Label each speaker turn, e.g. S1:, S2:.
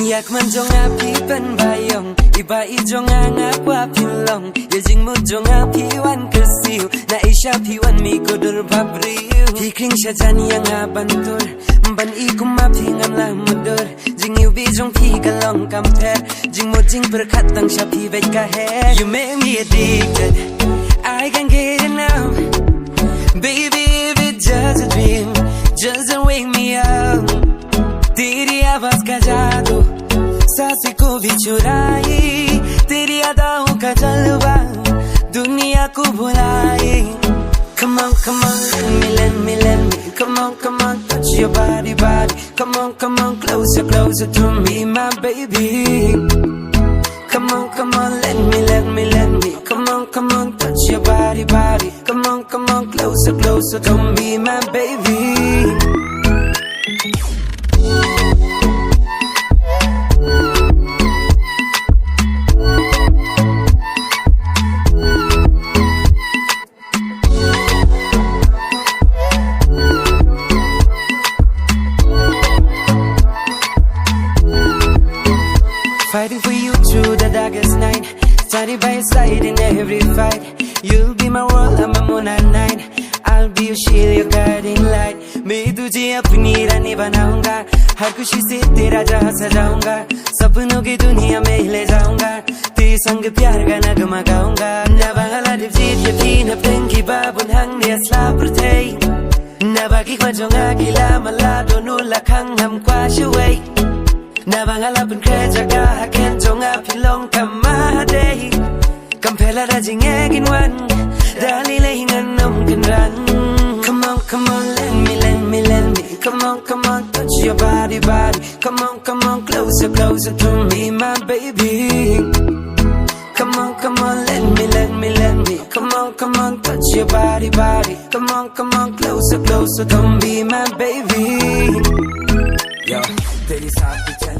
S1: อยากมันจงอาพี่เป็นใบยงอีบาอีจงอางาว่าพี่ลงอย่าจิงมุดจงอาพี่วันกสิวน่าอิชาพี่วันมีกุดรบับริวพี่คริงชะจานียังอาบันตุรบันอีกุมาพี่งามละมุดรจิงยูบีจงพี่กะลองกัมเพรจิงมุดจิงประคัดตั้งชาพี่เวกะเฮ You make me addicted I can't get enough Baby if it's just a dream Just don't wake me up तेरी आवाज का जादू सांसें को भी चुराए तेरी अदाओं का जलवा दुनिया को भुलाए Come on, come on, let me, come on, touch your body, come on, closer, closer to me, my baby Come on, let me, come on, touch your body, come on, closer, closer to me, my baby Fighting for you through the darkest night Standing by your side in every fight You'll be my world, I'm a moon at night I'll be your shield, your guiding light मैं तुझे अपनी रानी बनाऊंगा हर खुशी से तेरा जहां सजाऊंगा सपनों की दुनिया में ले जाऊंगा तेरे संग प्यार का नगमा गाऊंगा Nabangala dipjit yakin hapeng ki babun hang ni asla pertei Nabagi kwanjonga kila malado nula kang ham kwa shaway Nabangala pun kerja kahaken jonga pilong kamadei Kampela rajing egin wan Dali lehingan nom kenran Come on, let me Come on, touch your body Come on, closer, closer to me, my baby Come on, let me Come on, touch your body Come on, closer, closer to me, my baby Yo, तेरी साथ